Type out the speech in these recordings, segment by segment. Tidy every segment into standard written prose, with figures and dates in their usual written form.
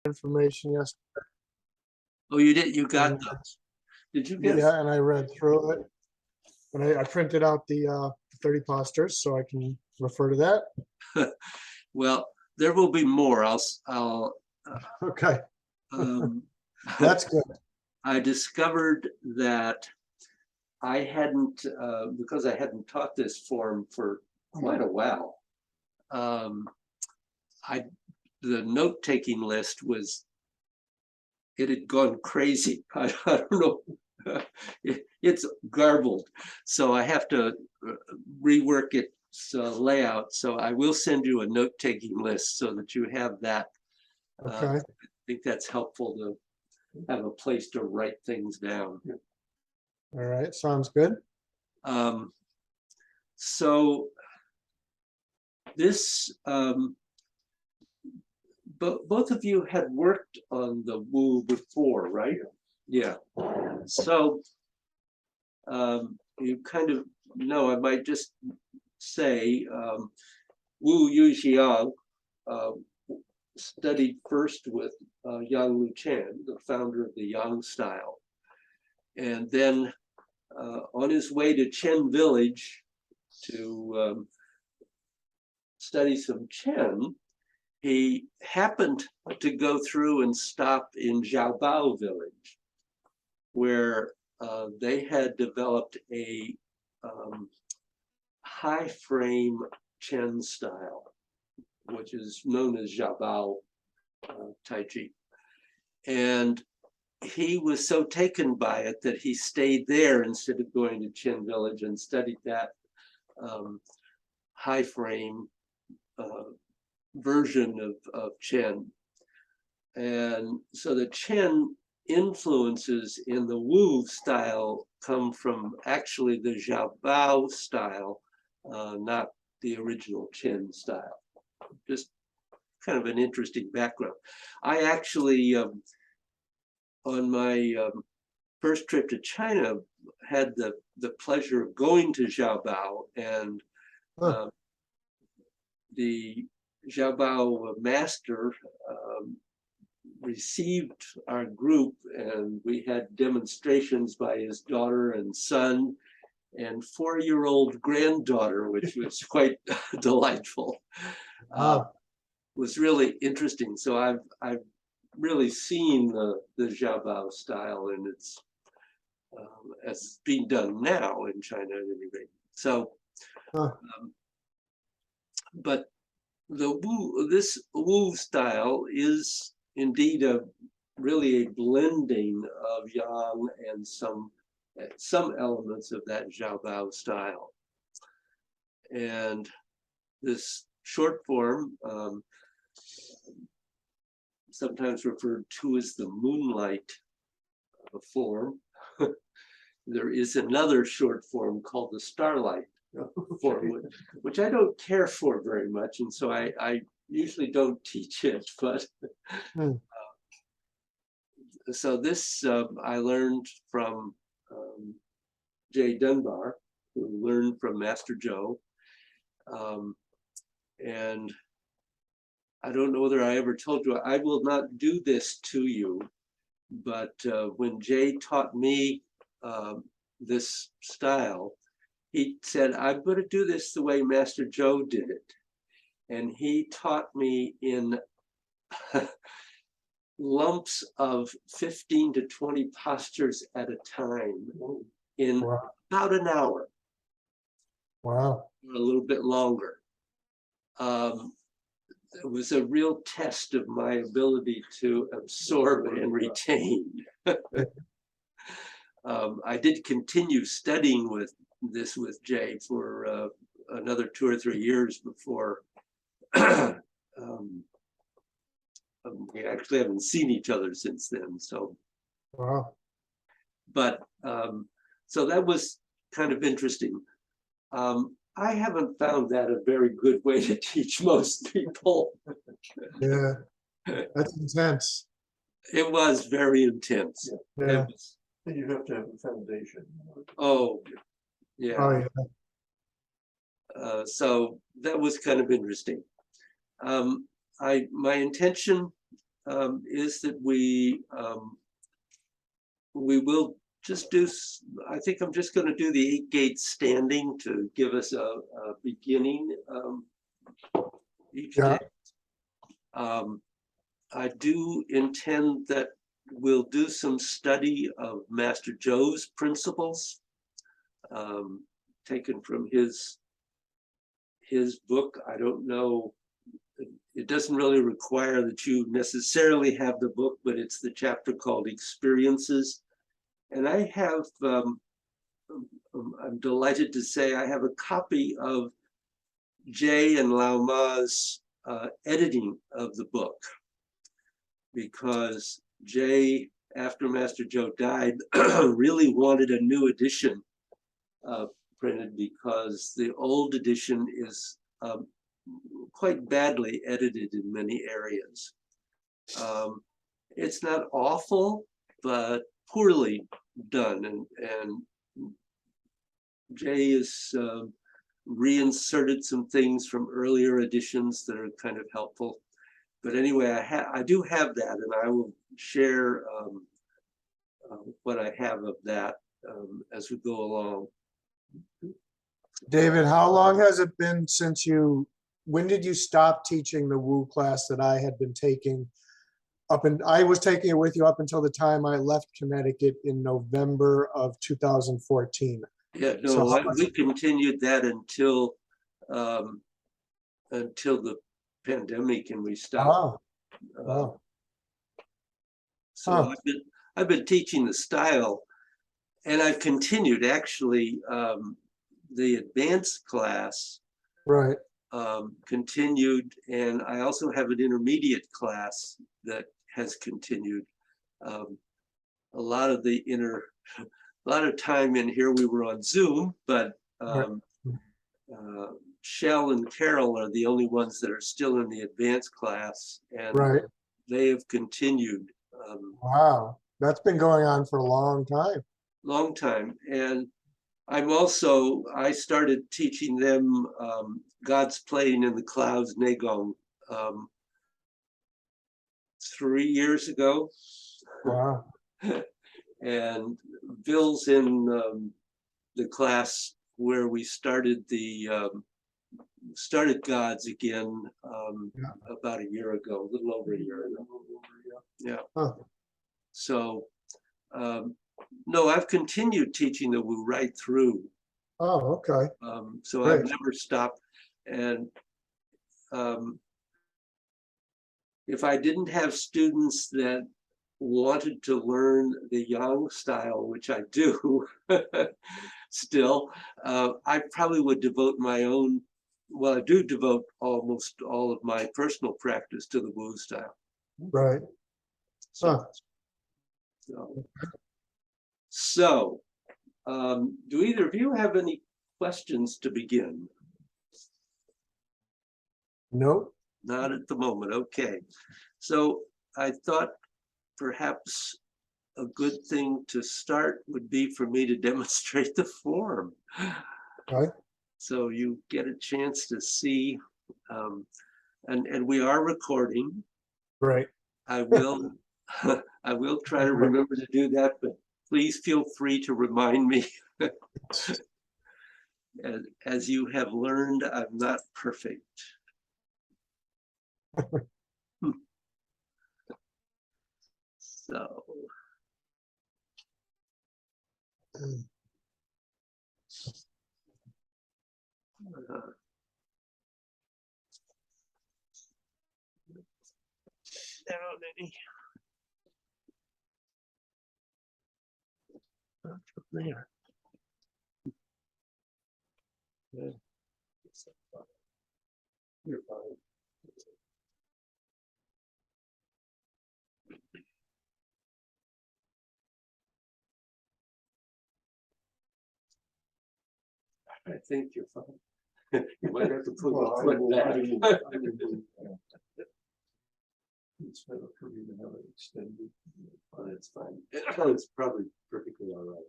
information yesterday. Oh, you did, you got And, those. Did you get? yeah, and I read through it. And I printed out the 30 posters so I can refer to that. Well, there will be more. Okay, Um, that's good. I discovered that I hadn't, because I hadn't taught this form for quite a while. The note-taking list it had gone crazy. I don't know. It's garbled. So I have to rework its layout. So I will send you a note-taking list so that you have that. Okay. I think that's helpful to have a place to write things down. All right, sounds good. So this, both of you had worked on the Wu before, right? Yeah. So you kind of know, I might just say, Wu Xiang studied first with Yang Luqian, the founder of the Yang style. And then on his way to Chen village to study some Chen, he happened to go through and stop in Xiaobao village, where they had developed a high frame Chen style, which is known as Xiaobao Tai Chi. And he was so taken by it that he stayed there instead of going to Chen village and studied that high frame version of Chen. And so the Chen influences in the Wu style come from actually the Xiaobao style, not the original Chen style. Just kind of an interesting background. I actually, on my first trip to China, had the pleasure of going to Xiaobao, and the Xiaobao master received our group, and we had demonstrations by his daughter and son and 4-year-old granddaughter, which was quite delightful. Was really interesting. So I've really seen the Xiaobao style, and it's as being done now in China at any rate. So, but this Wu style is indeed really a blending of Yang and some elements of that Xiaobao style. And this short form, sometimes referred to as the moonlight form. There is another short form called the starlight form, which I don't care for very much, and so I usually don't teach it. But so this I learned from Jay Dunbar, who learned from Master Zhou, and I don't know whether I ever told you, I will not do this to you, but when Jay taught me this style, he said, I'm going to do this the way Master Zhou did it. And he taught me in lumps of 15 to 20 postures at a time in about an hour. Wow. Or a little bit longer. It was a real test of my ability to absorb and retain. I did continue studying with Jay for another 2 or 3 years before we actually haven't seen each other since then. So, but so that was kind of interesting. I haven't found that a very good way to teach most people. Yeah, that's intense. It was very intense. Yeah. And you have to have a foundation. Oh, yeah. Oh, yeah. So that was kind of interesting. My intention is that we will just do, I think I'm just going to do the 8 gates standing to give us a beginning each Yeah. day. I do intend that we'll do some study of Master Joe's principles, taken from his book. I don't know, it doesn't really require that you necessarily have the book, but it's the chapter called Experiences. And I have, I'm delighted to say I have a copy of Jay and Lao Ma's editing of the book, because Jay, after Master Joe died, really wanted a new edition printed, because the old edition is quite badly edited in many areas. It's not awful, but poorly done, and Jay has reinserted some things from earlier editions that are kind of helpful. But anyway, I do have that, and I will share what I have of that as we go along. David, how long has it been since when did you stop teaching the Wu class that I had been taking? I was taking it with you up until the time I left Connecticut in November of 2014. Yeah, no, So we continued that until the pandemic, and we stopped. Oh, So huh. I've been teaching the style, and I've continued actually the advanced class Right. continued, and I also have an intermediate class that has continued. A lot of time in here we were on Zoom, but Shell and Carol are the only ones that are still in the advanced class, and Right. they have continued. Wow. That's been going on for a long time. Long time. And I started teaching them God's Playing in the Clouds, Negong, 3 years ago. Wow. And Bill's in the class where we started Gods again about a year ago, a little over a year ago. Yeah. Huh. So, no, I've continued teaching the Wu right through. Oh, okay. So Great. I've never stopped. And if I didn't have students that wanted to learn the Yang style, which I do still, I probably would devote my own, well, I do devote almost all of my personal practice to the Wu style. Right. Huh. So, do either of you have any questions to begin? Nope. Not at the moment. Okay. So I thought perhaps a good thing to start would be for me to demonstrate the form. Right. So you get a chance to see, and we are recording. Right. I will I will try to remember to do that, but please feel free to remind me. As you have learned, I'm not perfect. So. Down any. Not from there. Yeah. You're fine. I think you're fine. You might have to put your foot back. It's better for me to have it extended. But it's fine. It's probably perfectly all right.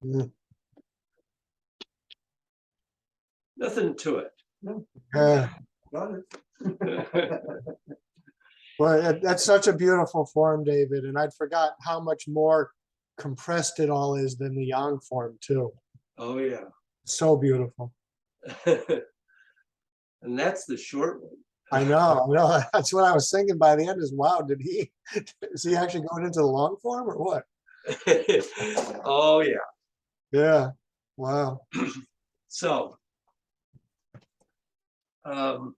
Mm. Nothing to it. Yeah. Got it. Well, that's such a beautiful form, David, and I'd forgotten how much more compressed it all is than the Yang form too. Oh, yeah. So beautiful. And that's the short one. I know. That's what I was thinking by the end is, wow, is he actually going into the long form or what? Oh, yeah. Yeah. Wow. So, um,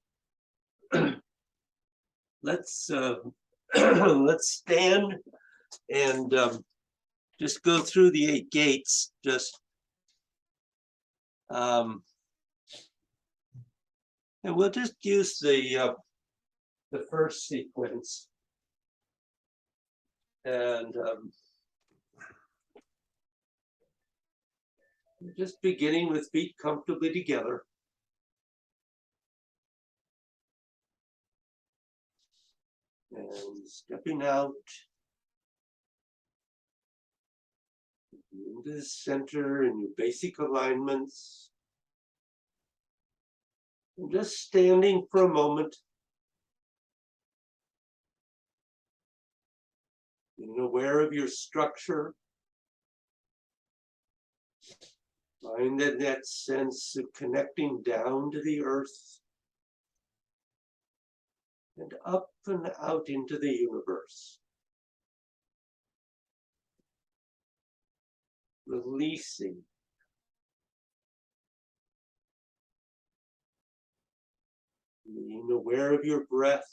let's let's stand and just go through the 8 gates. Just and we'll just use the first sequence, and just beginning with feet comfortably together. And stepping out into the center in your basic alignments. And just standing for a moment, being aware of your structure. Find that sense of connecting down to the earth and up and out into the universe. Releasing. Being aware of your breath.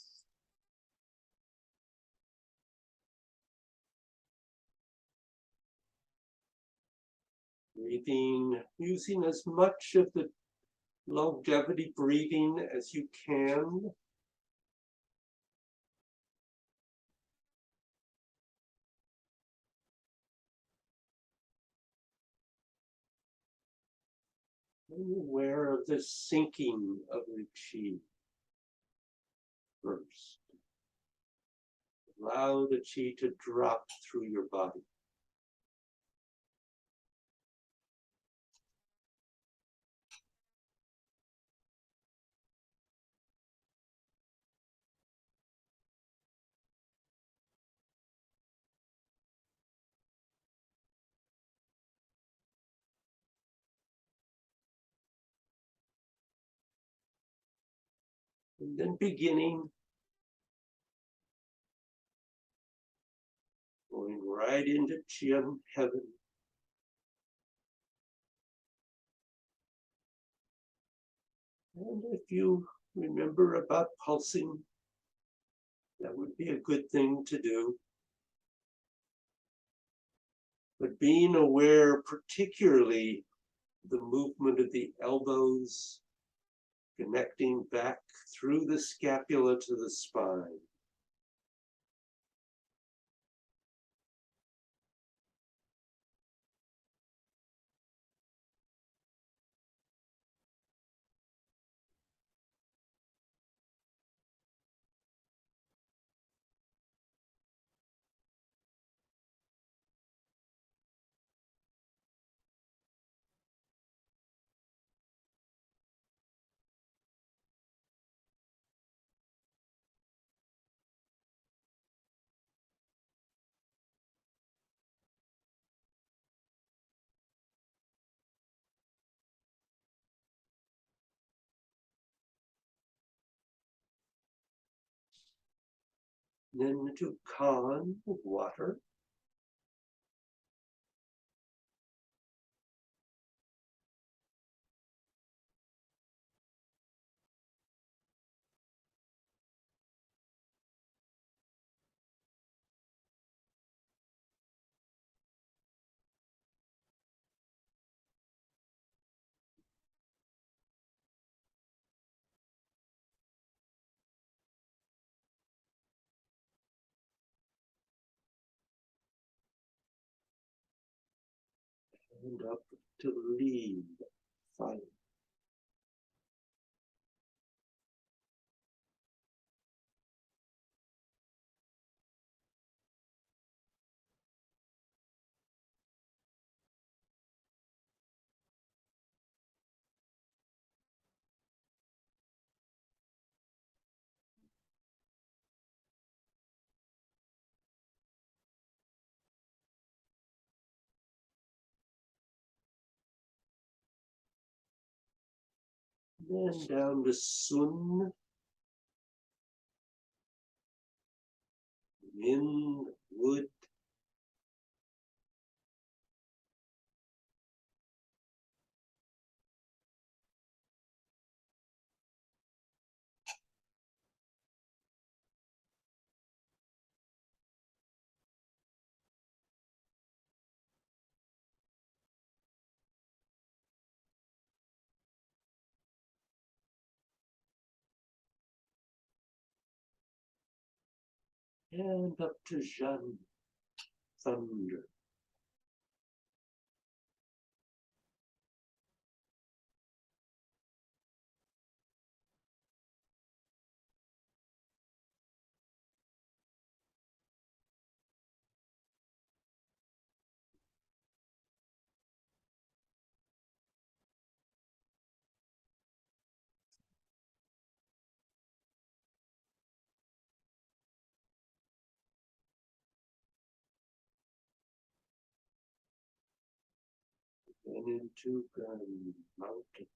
Breathing, using as much of the longevity breathing as you can. Being aware of the sinking of the chi first. Allow the chi to drop through your body. And then beginning, going right into Qian heaven. And if you remember about pulsing, that would be a good thing to do. But being aware, particularly the movement of the elbows, connecting back through the scapula to the spine. Then to Kan, water. And up to lead, fire. Then down to Sun. Wind, wood. And up to Xiang, thunder. And into mountain.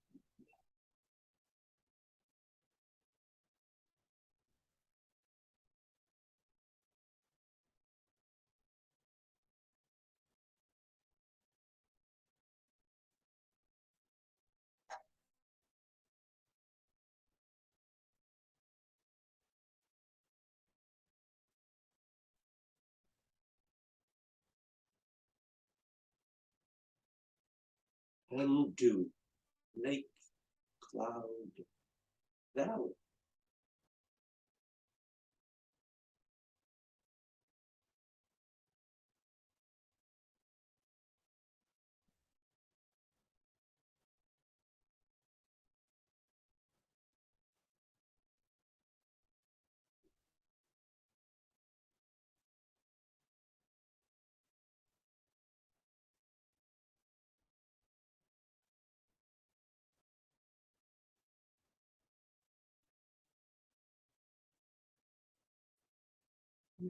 And dew, lake, cloud, valley.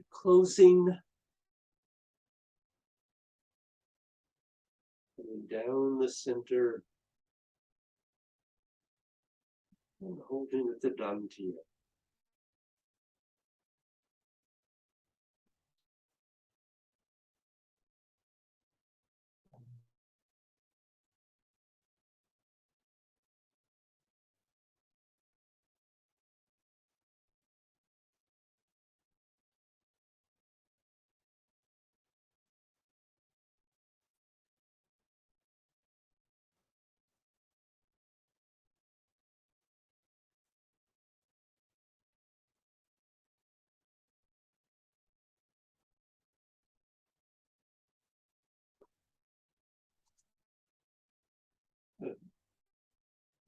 Closing. And down the center. And holding at the dantian.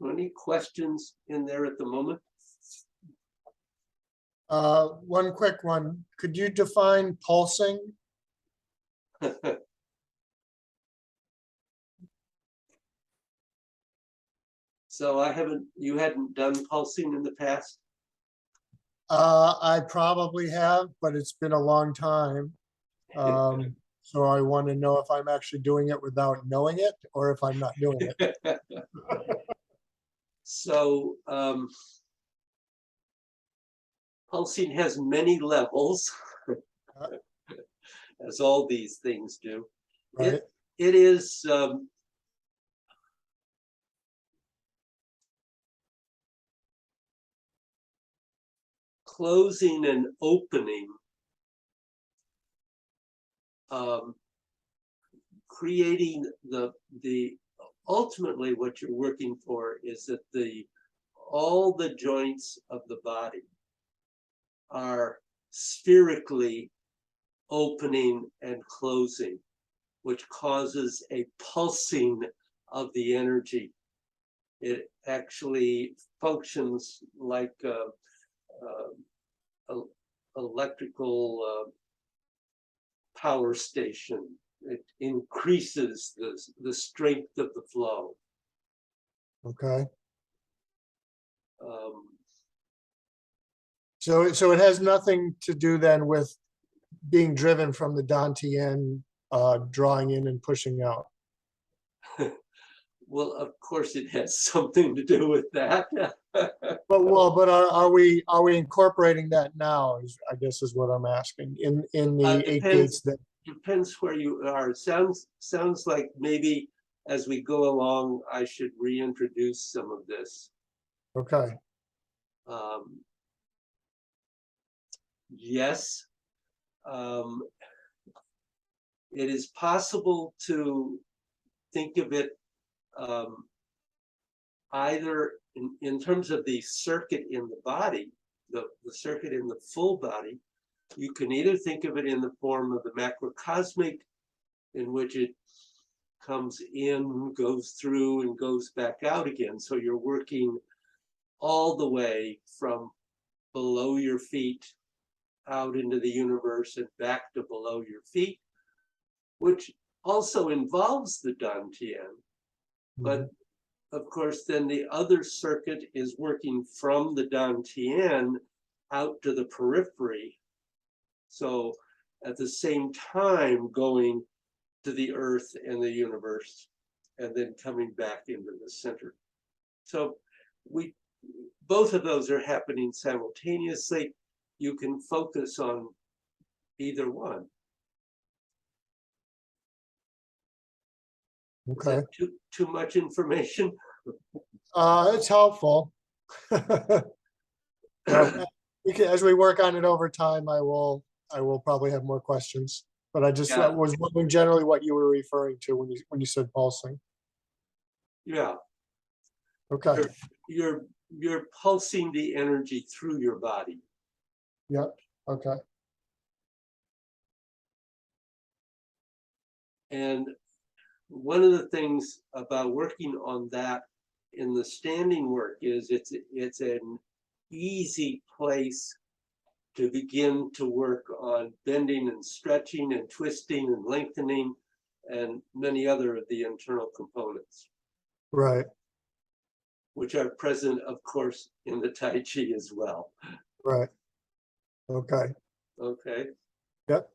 Any questions in there at the moment? One quick one. Could you define pulsing? So you hadn't done pulsing in the past? I probably have, but it's been a long time. So I want to know if I'm actually doing it without knowing it or if I'm not doing it. So pulsing has many levels, as all these things do. Right. It is closing and opening, creating the ultimately what you're working for is that all the joints of the body are spherically opening and closing, which causes a pulsing of the energy. It actually functions like electrical power station. It increases the strength of the flow. Okay. So it has nothing to do then with being driven from the dantian, drawing in and pushing out. Well, of course, it has something to do with that. But are we incorporating that now is, I guess is what I'm asking, in the eight Depends, gates that, depends where you are. It sounds like maybe as we go along, I should reintroduce some of this. okay, Yes, it is possible to think of it either in terms of the circuit in the body, the circuit in the full body. You can either think of it in the form of the macrocosmic, in which it comes in, goes through, and goes back out again. So you're working all the way from below your feet out into the universe and back to below your feet, which also involves the Dantian. But of course, then the other circuit is working from the Dantian out to the periphery. So at the same time going to the earth and the universe, and then coming back into the center. So both of those are happening simultaneously. You can focus on either one. Is okay. that too much information? It's helpful. As we work on it over time, I will probably have more questions. But I just Yeah. was wondering generally what you were referring to when you said pulsing. Yeah, Okay, you're pulsing the energy through your body. yeah, okay, And one of the things about working on that in the standing work is it's an easy place to begin to work on bending and stretching and twisting and lengthening and many other of the internal components, right, which are present, of course, in the Tai Chi as well. right, okay, Okay, yep,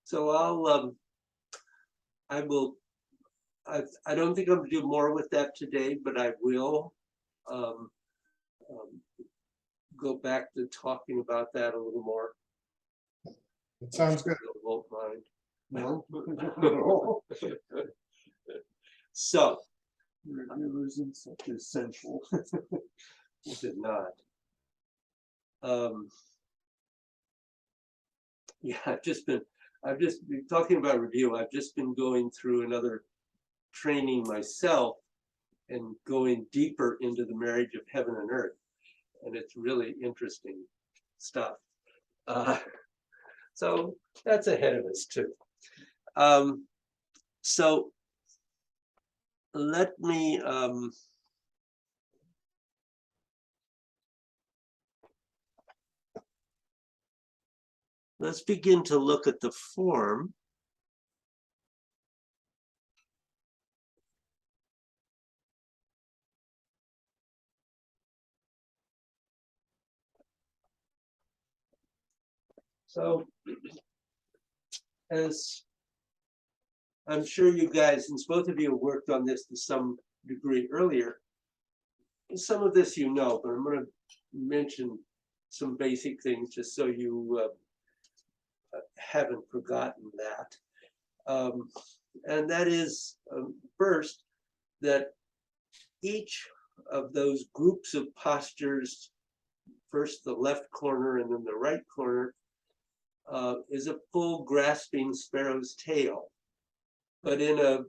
so I will, I don't think I'm gonna do more with that today, but I will um, go back to talking about that a little more. it sounds good. You won't mind. No. So, Review isn't such essential. is it not? Yeah, I've just been talking about review. I've just been going through another training myself and going deeper into the marriage of heaven and earth. And it's really interesting stuff. So that's ahead of us too. So let me let's begin to look at the form. So as I'm sure you guys, since both of you have worked on this to some degree earlier, some of this you know, but I'm going to mention some basic things just so you haven't forgotten that. And that is, first, that each of those groups of postures, first the left corner and then the right corner, is a full grasping sparrow's tail, but in a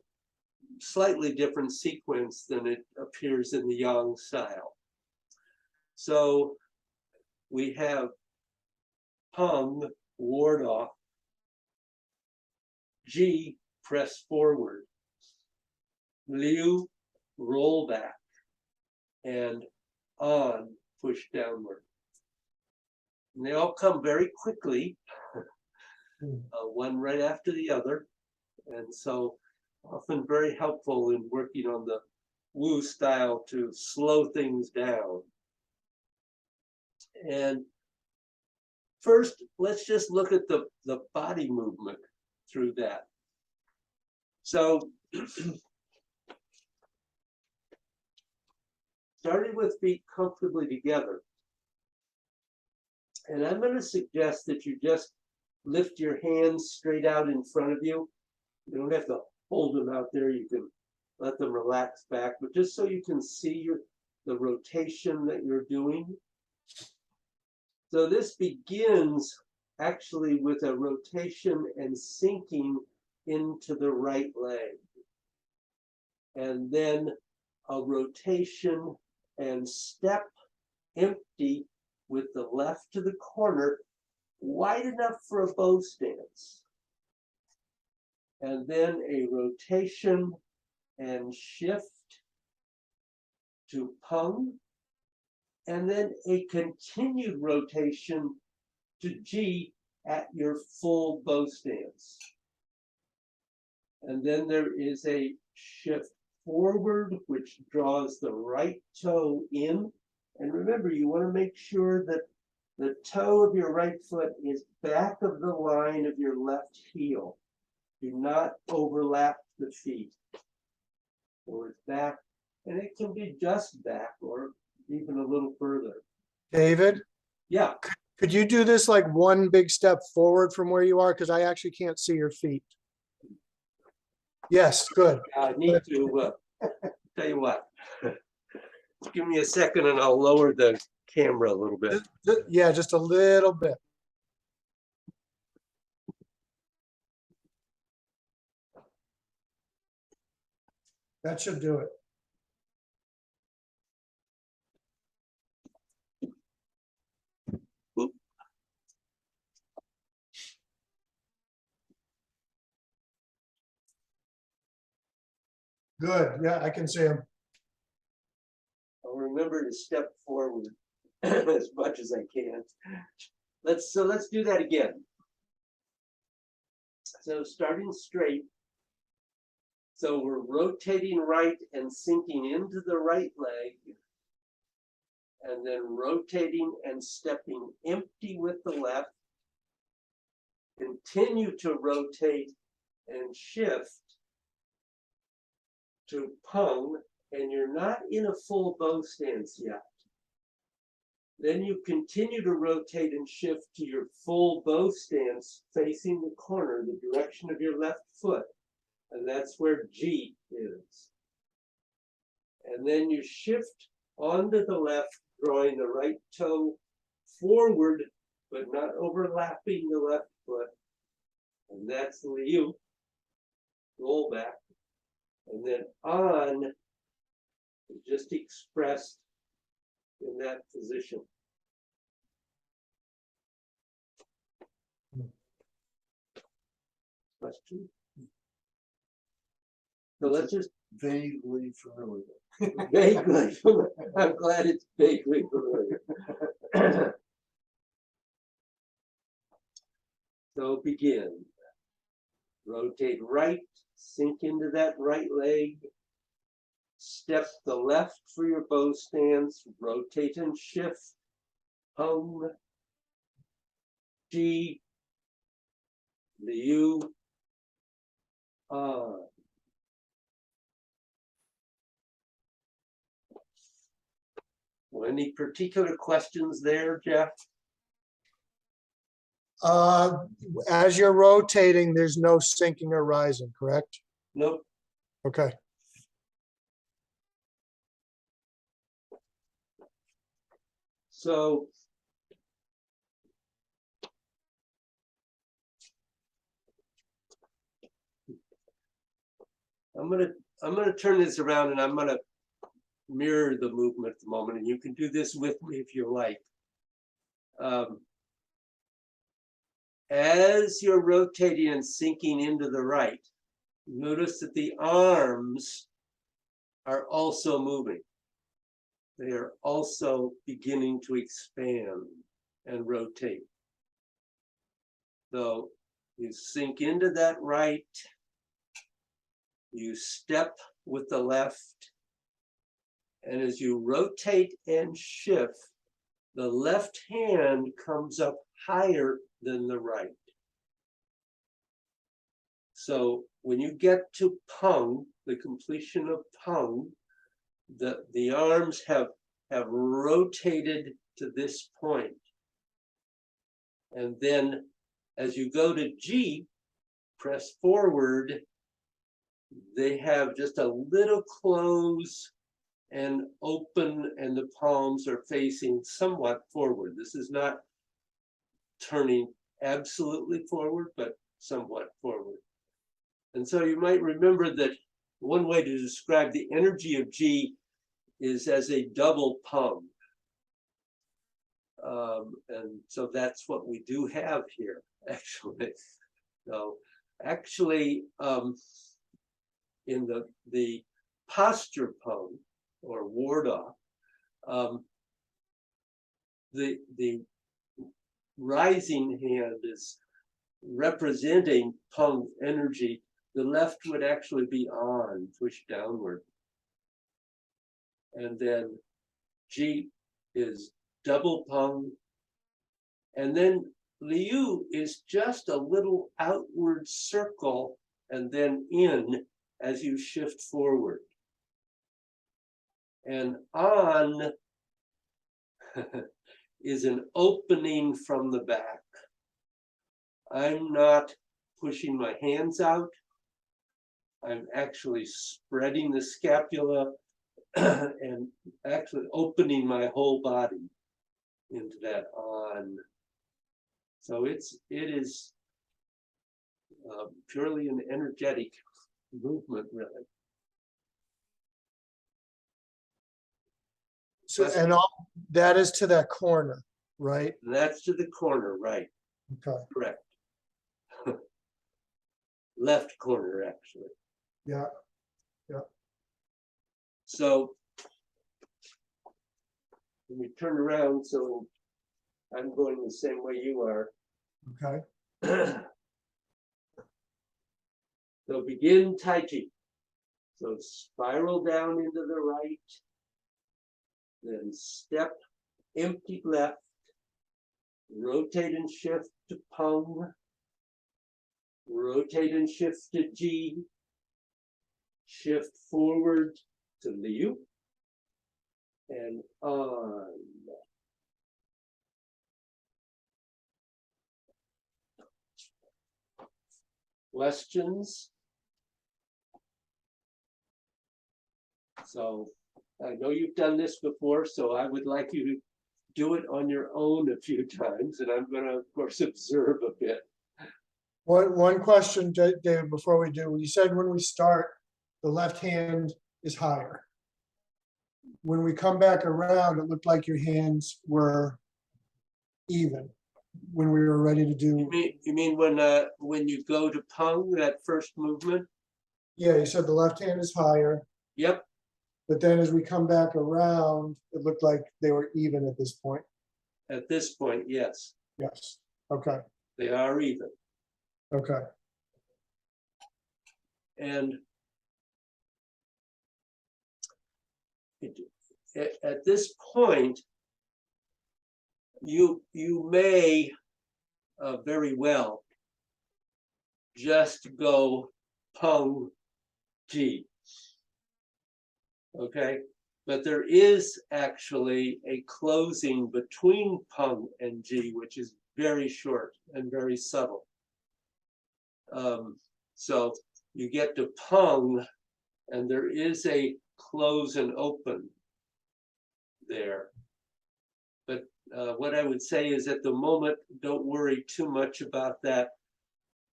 slightly different sequence than it appears in the Yang style. So we have Peng, ward off, Ji, press forward, Liu, roll back, and An, push downward. And they all come very quickly, one right after the other. And so often very helpful in working on the Wu style to slow things down. And first, let's just look at the body movement through that. So Starting with feet comfortably together. And I'm going to suggest that you just lift your hands straight out in front of you. You don't have to hold them out there. You can let them relax back, but just so you can see the rotation that you're doing. So this begins actually with a rotation and sinking into the right leg. And then a rotation and step empty with the left to the corner, wide enough for a bow stance. And then a rotation and shift to pung, and then a continued rotation to G at your full bow stance. And then there is a shift forward, which draws the right toe in. And remember, you want to make sure that the toe of your right foot is back of the line of your left heel. Do not overlap the feet. So it's back, and it can be just back or even a little further. David, Yeah, could you do this like one big step forward from where you are? Because I actually can't see your feet. Yes, good. I need to tell you what. Give me a second and I'll lower the camera a little bit. Yeah, just a little bit. That should do it. Oop. Good. Yeah, I can see him. I'll remember to step forward as much as I can. Let's do that again. So starting straight. So we're rotating right and sinking into the right leg, and then rotating and stepping empty with the left. Continue to rotate and shift to pung, and you're not in a full bow stance yet. Then you continue to rotate and shift to your full bow stance facing the corner, the direction of your left foot. And that's where G is. And then you shift onto the left, drawing the right toe forward, but not overlapping the left foot. And that's Liu. Roll back. And then on is just expressed in that position. Question? So let's just Vaguely familiar. vaguely, I'm glad it's vaguely familiar. So begin. Rotate right, sink into that right leg. Step the left for your bow stance, rotate and shift. Hung. G. Liu. On. Well, any particular questions there, Jeff? As you're rotating, there's no sinking or rising, correct? Nope. Okay. So I'm gonna turn this around and I'm gonna mirror the movement at the moment, and you can do this with me if you like. As you're rotating and sinking into the right, notice that the arms are also moving. They are also beginning to expand and rotate. So you sink into that right, you step with the left, and as you rotate and shift, the left hand comes up higher than the right. So when you get to Peng, the completion of Peng, the arms have rotated to this point. And then as you go to G, press forward, they have just a little close and open, and the palms are facing somewhat forward. This is not turning absolutely forward, but somewhat forward. And so you might remember that one way to describe the energy of G is as a double Peng. And so that's what we do have here, actually. So actually, in the posture Peng, or ward off, the rising hand is representing Peng's energy. The left would actually be on, pushed downward. And then G is double Peng. And then Liu is just a little outward circle and then in as you shift forward. And on is an opening from the back. I'm not pushing my hands out. I'm actually spreading the scapula and actually opening my whole body into that on. So it is purely an energetic movement, really. So, and all that is to that corner, right? That's to the corner, right? Okay. Correct. Left corner, actually. Yeah. So when we turn around, so I'm going the same way you are. Okay. So begin Tai Chi. So spiral down into the right, then step empty left, rotate and shift to Peng, rotate and shift to G, shift forward to Liu, and on. Questions? So I know you've done this before, so I would like you to do it on your own a few times, and I'm going to, of course, observe a bit. One question, David, before we do, you said when we start, the left hand is higher. When we come back around, it looked like your hands were even when we were ready to do. You mean when you go to Peng, that first movement? Yeah, you said the left hand is higher, Yep. but then as we come back around, it looked like they were even at this point. At this point, yes, Yes. Okay. they are even. Okay. And at this point, you may very well just go Peng G. Okay, but there is actually a closing between Peng and G, which is very short and very subtle. So you get to Peng, and there is a close and open there. But what I would say is at the moment, don't worry too much about that,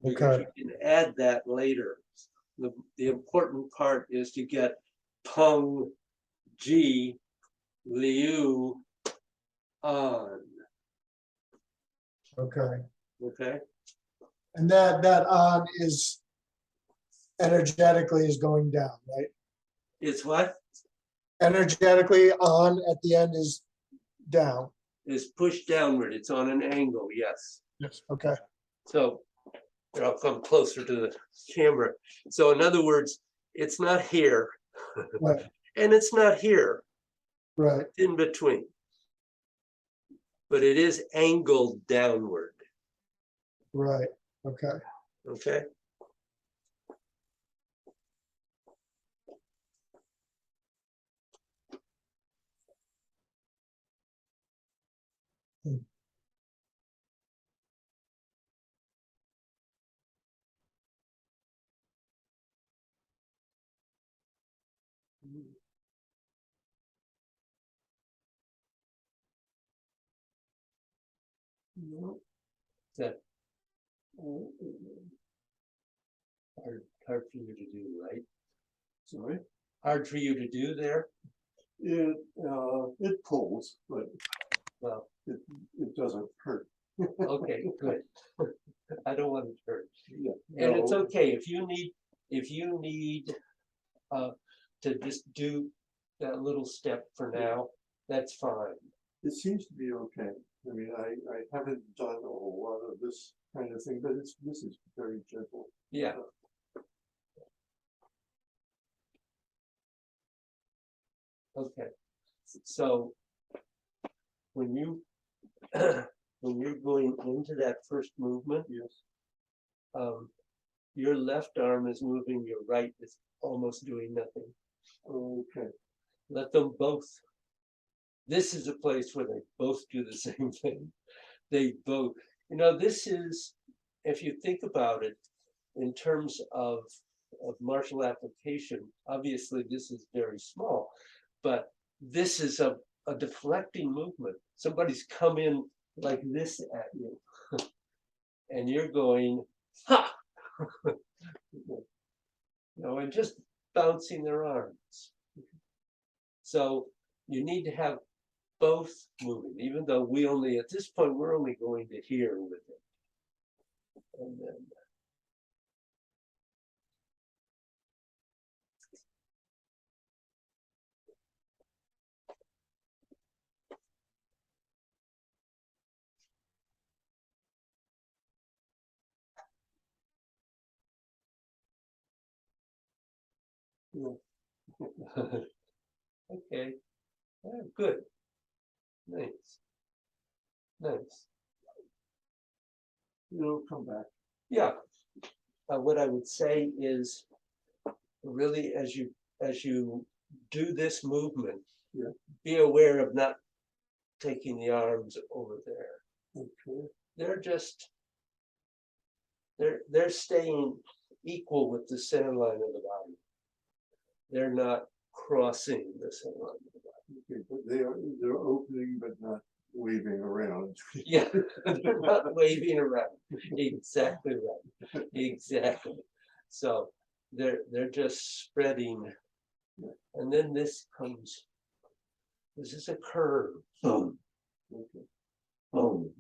because Okay. you can add that later. The important part is to get Peng, G, Liu, on. Okay. Okay. And that on is energetically is going down, right? It's what? Energetically on at the end is down. Is pushed downward. It's on an angle, yes. Yes. Okay. So here, I'll come closer to the camera. So in other words, it's not here, Right. and it's not here, Right. in between. But it is angled downward. Right. Okay. Okay. No. That hard for you to do, right? Sorry, Hard for you to do there? it pulls, but Well, it doesn't hurt. okay, good. I don't want it to hurt. Yeah, And it's no, okay, if you need to just do that little step for now, that's fine. it seems to be okay. I mean, I haven't done a whole lot of this kind of thing, but this is very gentle. Yeah. Okay, so when you when you're going into that first movement, Yes. Your left arm is moving, your right is almost doing nothing. Okay. Let them both. This is a place where they both do the same thing. They both, this is, if you think about it, in terms of martial application, obviously this is very small, but this is a deflecting movement. Somebody's come in like this at you, and you're going, ha! And just bouncing their arms. So you need to have both moving, even though we only, at this point, we're only going to here with it. And then, okay, good, nice, nice. It'll come back. Yeah, what I would say is, really, as you do this movement, Yeah. be aware of not taking the arms over there. Okay. They're just, they're staying equal with the center line of the body. They're not crossing the center line of the body. Okay, but they're opening but not waving around. Yeah, they're not waving around. Exactly right. Exactly. So they're just spreading. And then this comes, this is a curve. Boom. Okay. Boom.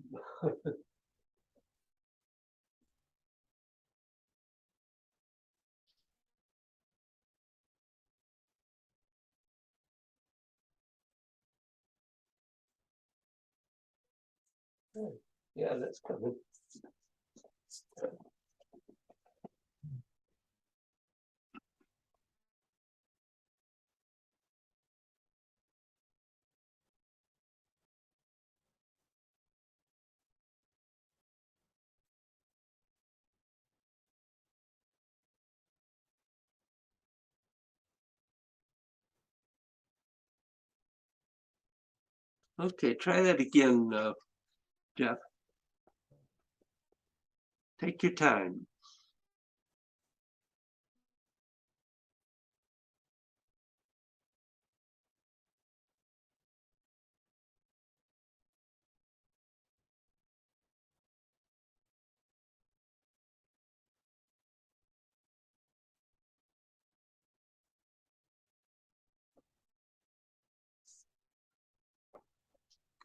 Yeah, that's coming. Okay, try that again, Jeff. Take your time.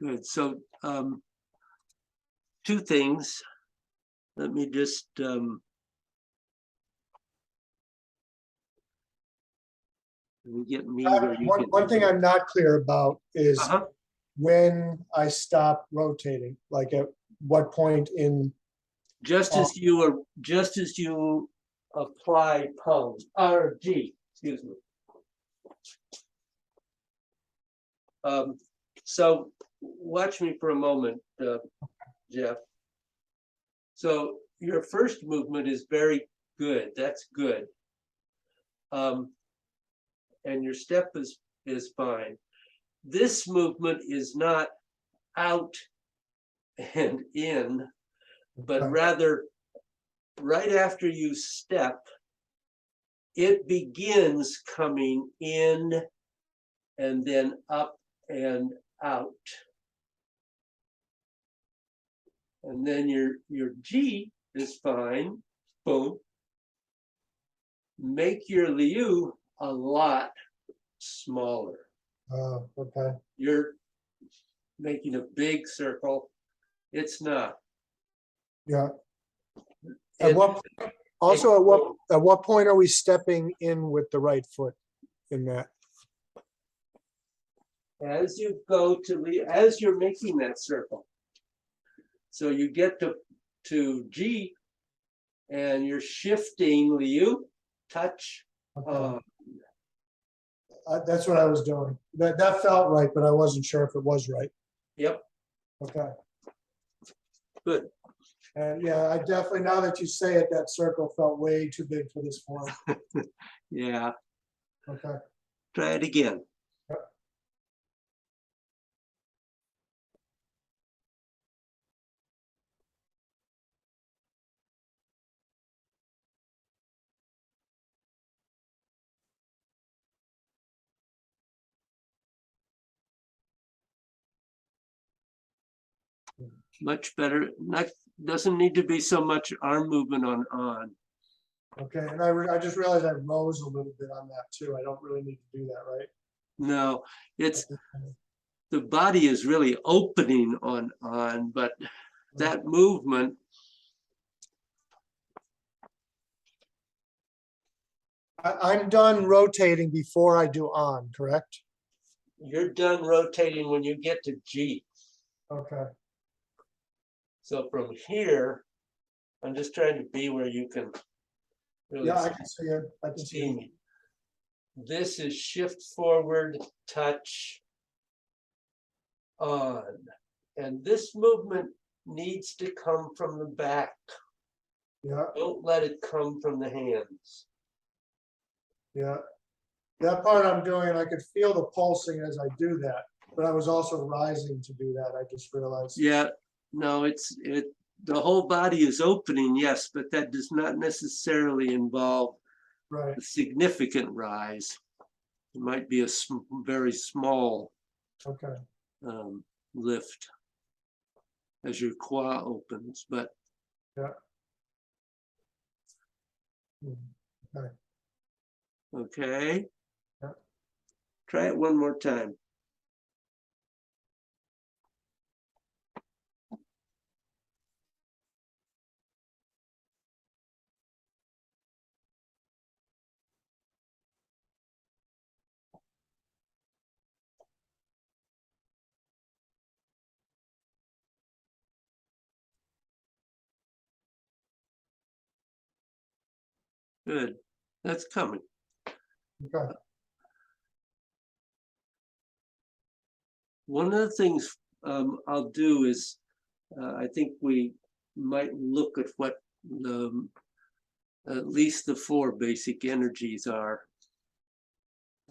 Good. So two things. Let me just get me where you One, can. one thing I'm not clear about is Uh-huh. when I stop rotating, like at what point in, Just as you apply palm RG, excuse me. So watch me for a moment, Jeff. So your first movement is very good. That's good. And your step is fine. This movement is not out and in, but Okay. rather right after you step, it begins coming in and then up and out. And then your G is fine, boom. Make your Liu a lot smaller. Okay. You're making a big circle. It's not. Yeah. At It- what, also, at what point are we stepping in with the right foot in that? as you go to as you're making that circle. So you get to G and you're shifting Liu, touch. Okay. That's what I was doing. That felt right, but I wasn't sure if it was right. Yep, Okay. good. And yeah, I definitely, now that you say it, that circle felt way too big for this form. Yeah, Okay. try it again. Much better. Not doesn't need to be so much arm movement on. Okay, and I just realized I rose a little bit on that too. I don't really need to do that, right? No, it's the body is really opening on, but that movement, I'm done rotating before I do on, correct? you're done rotating when you get to G. Okay, So from here, I'm just trying to be where you can really yeah, I can see it. I can see see it. me. This is shift forward, touch, on. And this movement needs to come from the back. Yeah, Don't let it come from the hands. yeah. That part I'm doing, I could feel the pulsing as I do that, but I was also rising to do that. I just realized. Yeah, no, the whole body is opening, yes, but that does not necessarily involve Right, a significant rise. It might be a very small okay, lift as your qua opens, but yeah. Okay, okay. Yeah. Try it one more time. Good. That's coming. okay, One of the things I'll do is I think we might look at what at least the 4 basic energies are.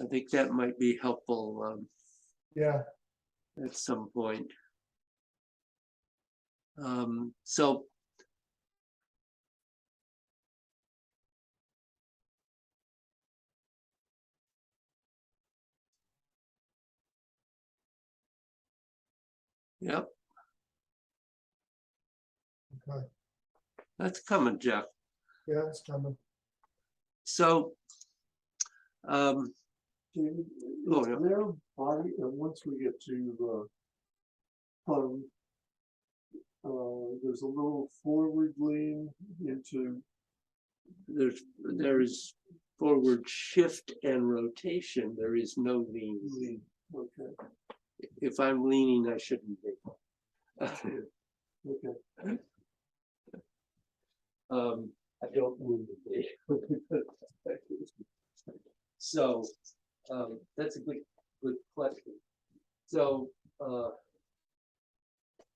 I think that might be helpful yeah, at some point. So yep, okay, that's coming, Jeff. yeah, it's coming. So Is Oh, yeah. their body, and once we get to tongue, there's a little forward lean into there is forward shift and rotation. There is no lean. lean. Okay, If I'm leaning, I shouldn't be. okay. I don't mean to be. So that's a good question. So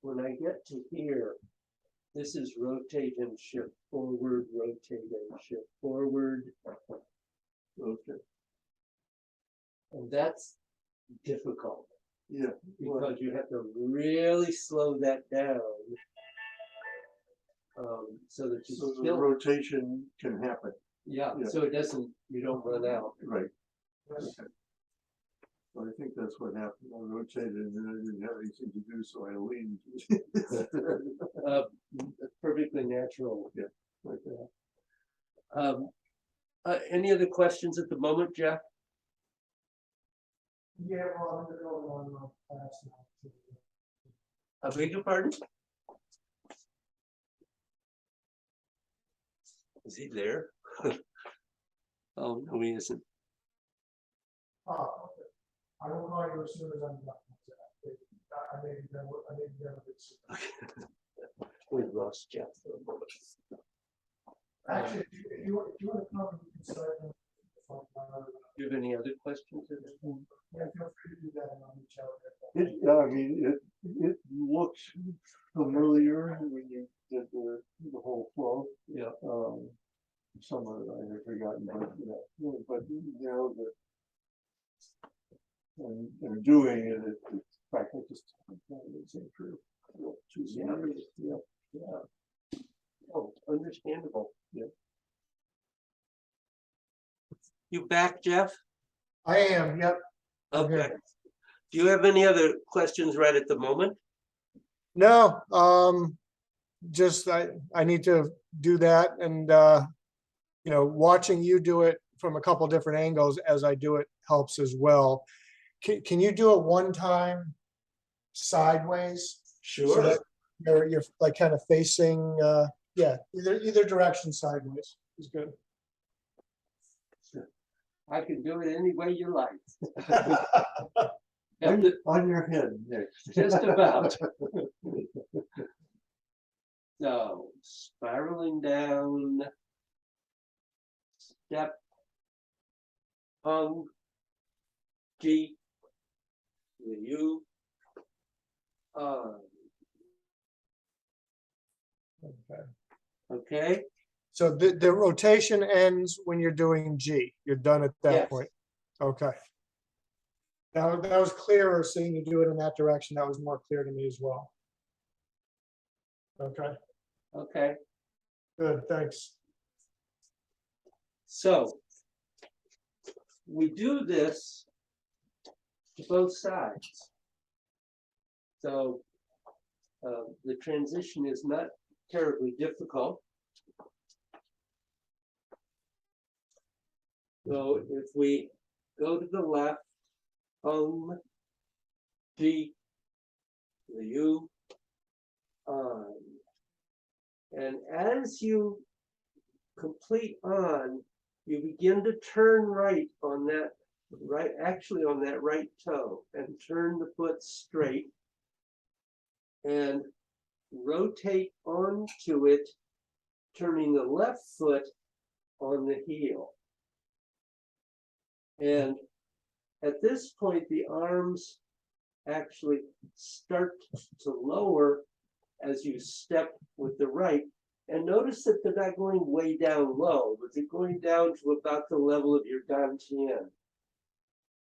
when I get to here, this is rotate and shift forward, rotate and shift forward. Okay. And that's difficult. Yeah. Well, because you have to really slow that down. So that you so the still, rotation can happen, yeah, yeah. so it doesn't, you don't run out. right? Okay. So I think that's what happened. I rotated and then I didn't have anything to do, so I leaned. Uh, Perfectly natural. Yeah. Like that. Any other questions at the moment, Jeff? Yeah, well, I'm gonna go on class now. I beg your pardon? Is he there? Oh, no, he isn't. Oh, okay. I will call you as soon as I'm done. I may be done with it. We've lost Jeff for a moment. Actually, if you want to come, you can start. Do you have any other questions? Yeah, feel free to do that and I'll reach out. I mean, it looks familiar when you did the whole flow. Yeah. Some of it I had forgotten, but now that I'm doing it, it's practically just it's true. Yeah. Yeah. Oh, understandable. Yeah. You back, Jeff? I am, yep. I'm here. Okay. Do you have any other questions right at the moment? No, just I need to do that and, you know, watching you do it from a couple different angles as I do it helps as well. Can you do it one time sideways? So that you're like kind of facing, yeah, either direction sideways is good. I can do it any way you like. On your head, Nick. Just about. So, spiraling down, step, hung, G, U, Okay. okay? So the rotation ends when you're doing G. You're done at that Yes. point. Okay. Now that was clearer, seeing you do it in that direction. That was more clear to me as well. Okay, Okay, good, thanks. so we do this to both sides. So the transition is not terribly difficult. So if we go to the left, G, the U, on. And as you complete on, you begin to turn right on that on that right toe and turn the foot straight and rotate onto it, turning the left foot on the heel. And at this point, the arms actually start to lower as you step with the right. And notice that they're not going way down low, but they're going down to about the level of your dantian.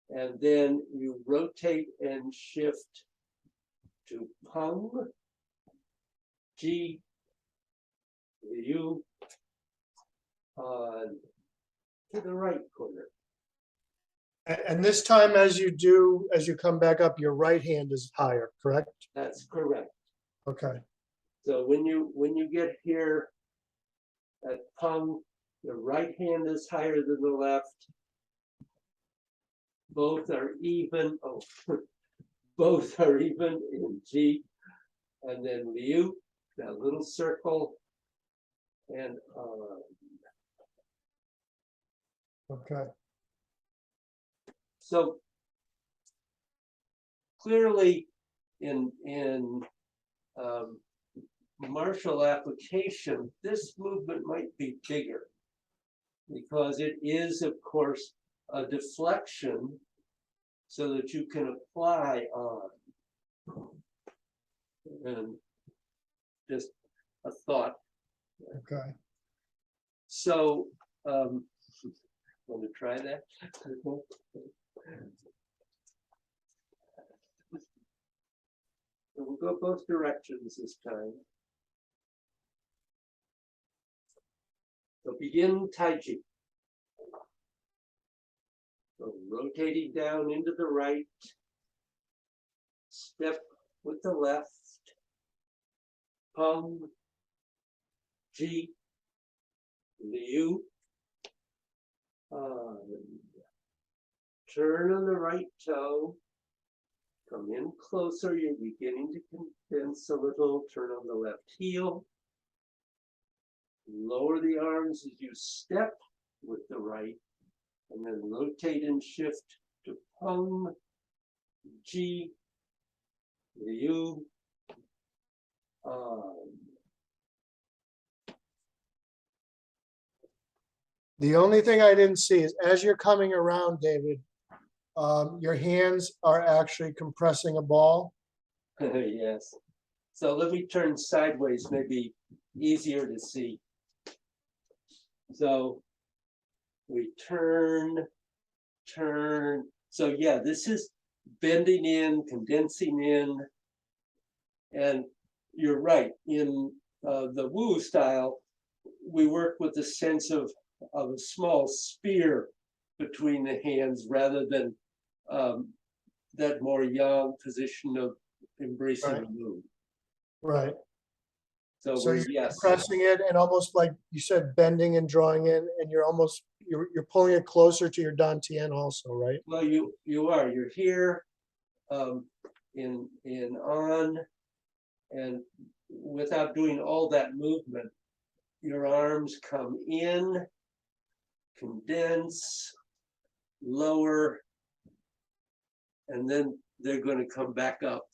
And then you rotate and shift to pung, G, U, on to the right corner. And this time, as you come back up, your right hand is higher, correct? That's correct. Okay. So when you get here at pung, the right hand is higher than the left. Both are even. Oh, both are even in G. And then Liu, that little circle, and Okay. so clearly in martial application, this movement might be bigger because it is, of course, a deflection so that you can apply on. And just a thought. Okay. So, want to try that? go both directions this time. So begin Tai Chi. So rotating down into the right, step with the left, Peng, Ji, Liu. Turn on the right toe, come in closer, you're beginning to condense a little, turn on the left heel. Lower the arms as you step with the right, and then rotate and shift to Peng, Ji, Liu. The only thing I didn't see is as you're coming around, David, your hands are actually compressing a ball. Yes. So let me turn sideways, maybe easier to see. So we turn. So yeah, this is bending in, condensing in. And you're right, in the Wu style, we work with the sense of a small spear between the hands rather than that more Yang position of embracing the moon. Right. So So you're yes, compressing it and almost like you said, bending and drawing in, and you're pulling it closer to your dantian also, right? well, you're here in on, and without doing all that movement, your arms come in, condense, lower, and then they're going to come back up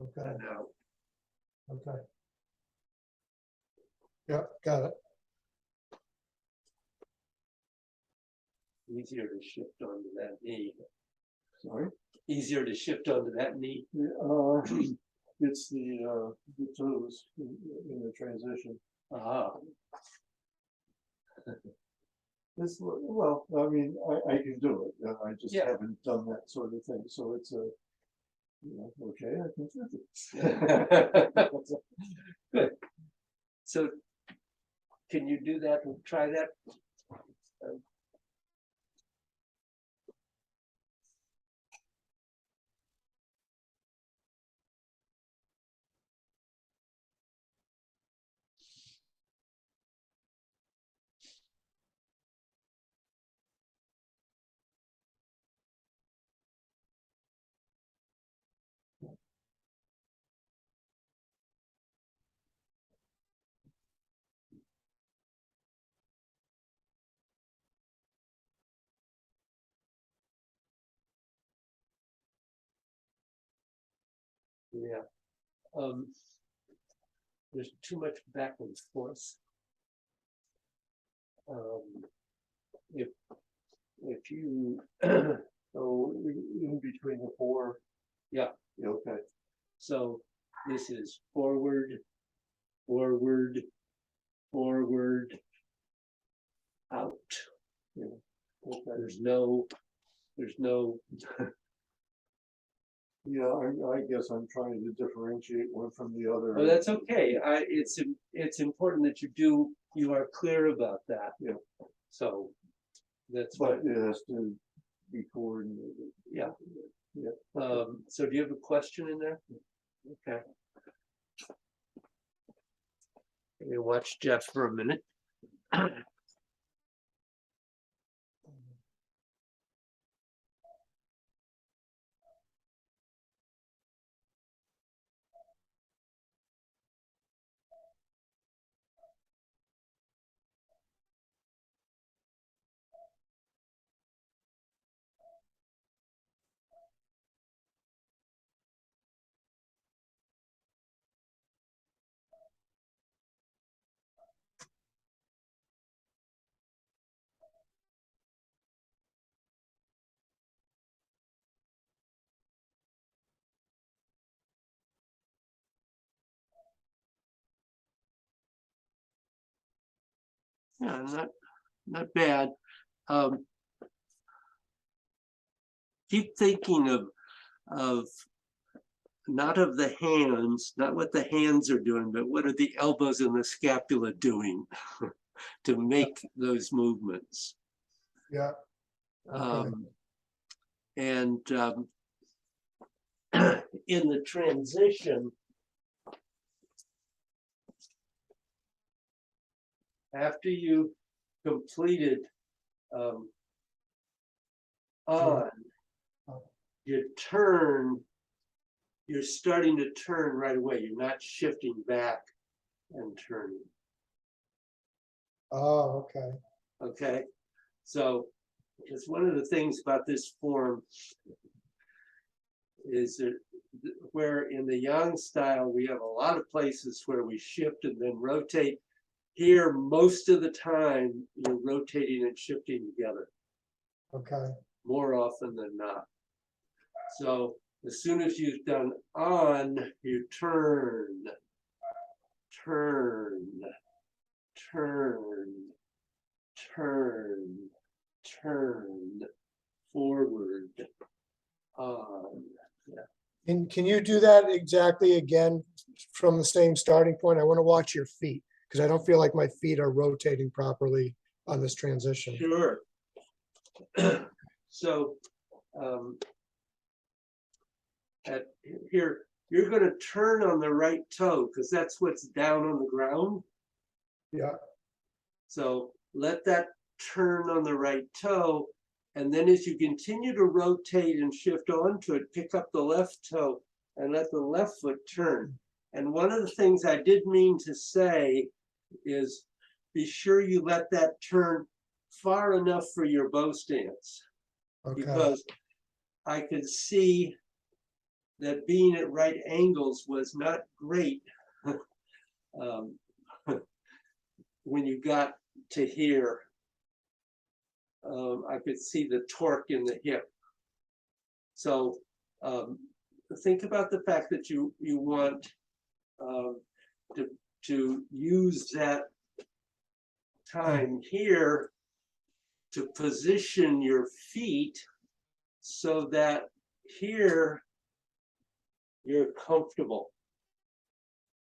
Okay, and out. okay. Yeah, got it. Easier to shift onto that knee. Sorry? Easier to shift onto that knee. It's the toes in the transition. Ah, This, well, I mean, I can do it. I just Yeah. haven't done that sort of thing. So it's a, okay, I can do it. good. So can you do that and try that? Yeah. There's too much back and forth. If you So in between the four. Yeah. Okay. So this is forward, forward, forward, out. Yeah. Okay. There's no. Yeah, I guess I'm trying to differentiate one from the other. Oh, that's okay. It's important that you are clear about that. Yeah. So that's But what. it has to be coordinated. Yeah. Yeah. So do you have a question in there? Okay. Let me watch Jeff for a minute. Yeah, not bad. Keep thinking of not of the hands, not what the hands are doing, but what are the elbows and the scapula doing to make those movements. Yeah. Okay. And in the transition, after you completed on, you turn, you're starting to turn right away. You're not shifting back and turning. Oh, okay. Okay, so it's one of the things about this form is that where in the Yang style we have a lot of places where we shift and then rotate. Here, most of the time, you're rotating and shifting together. Okay. More often than not. So as soon as you've done on, you turn, turn, turn, turn, turn, forward, on. Yeah. And can you do that exactly again from the same starting point? I want to watch your feet because I don't feel like my feet are rotating properly on this transition. Sure. So here, you're going to turn on the right toe because that's what's down on the ground. Yeah. So let that turn on the right toe. And then as you continue to rotate and shift onto it, pick up the left toe and let the left foot turn. And one of the things I did mean to say is be sure you let that turn far enough for your bow stance. Okay. Because I could see that being at right angles was not great when you got to here. I could see the torque in the hip. So think about the fact that you want to use that time here to position your feet so that here you're comfortable.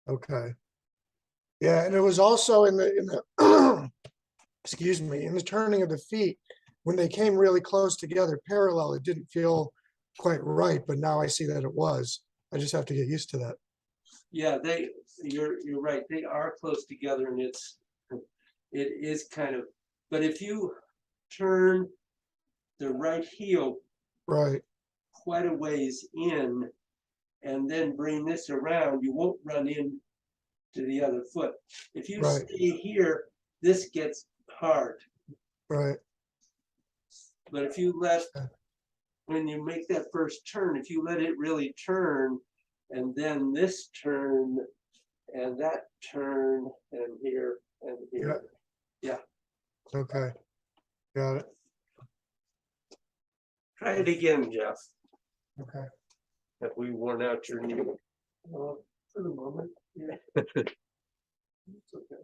Okay. Yeah, and it was also in the excuse me, in the turning of the feet, when they came really close together, parallel, it didn't feel quite right, but now I see that it was. I just have to get used to that. Yeah, you're right. They are close together, and it is kind of. But if you turn the right heel Right. quite a ways in, and then bring this around, you won't run in to the other foot. If you Right. stay here, this gets hard. Right. But if you let, when you make that first turn, if you let it really turn, and then this turn, and that turn, and here, and here. Yeah. Okay. Got it. Try it again, Jeff. Okay. Have we worn out your knee? For the moment, yeah. It's okay.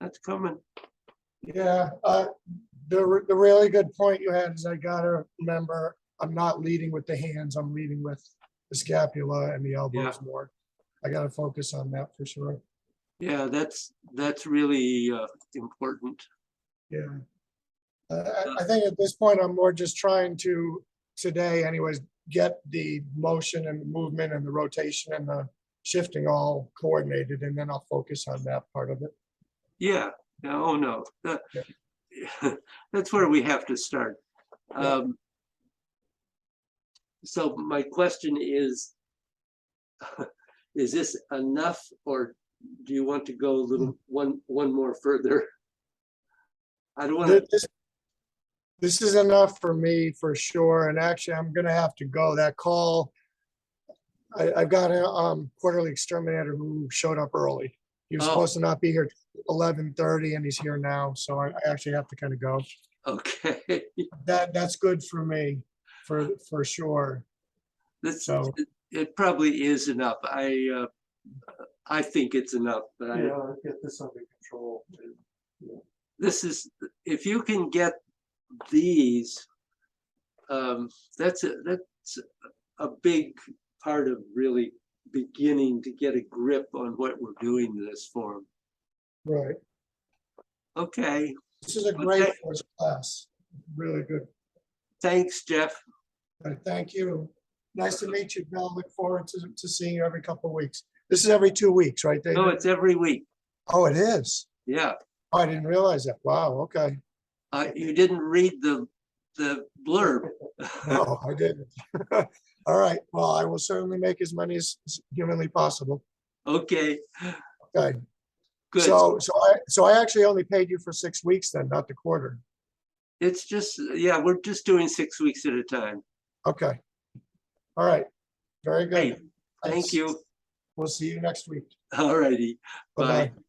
That's coming. Yeah, the really good point you had is I gotta remember, I'm not leading with the hands, I'm leading with the scapula and the elbows more. I gotta focus on that for sure. Yeah, that's really important. Yeah. I think at this point, I'm more just trying to, today anyways, get the motion and the movement and the rotation and the shifting all coordinated, and then I'll focus on that part of it. Yeah. Oh no. That's where we have to start. Yeah. So my question is, Is this enough, or do you want to go a little one more further? I don't want to. This is enough for me for sure. And actually, I'm gonna have to go. That call, I've got a quarterly exterminator who showed up early. He was Oh. supposed to not be here 11:30 and he's here now. So I actually have to kind of go. Okay. That's good for me, for sure. This So it probably is enough. I think it's enough, but Yeah, I'll get this under control. this is, if you can get these, that's a big part of really beginning to get a grip on what we're doing this for. right. Okay, This is a great Okay. first class. Really good. thanks, Jeff. Thank you. Nice to meet you, Bill. Look forward to seeing you every couple of weeks. This is every 2 weeks, right, David? No, it's every week. Oh, it is. Yeah. Oh, I didn't realize that. Wow, okay. You didn't read the blurb. No, I didn't. All right. Well, I will certainly make as many as humanly possible. Okay, Okay. good. So I actually only paid you for 6 weeks then, not the quarter. It's just, yeah, we're just doing 6 weeks at a time. Okay. All right. Very good. Great. Thank Thanks. you. We'll see you next week. All righty. Bye-bye. Bye.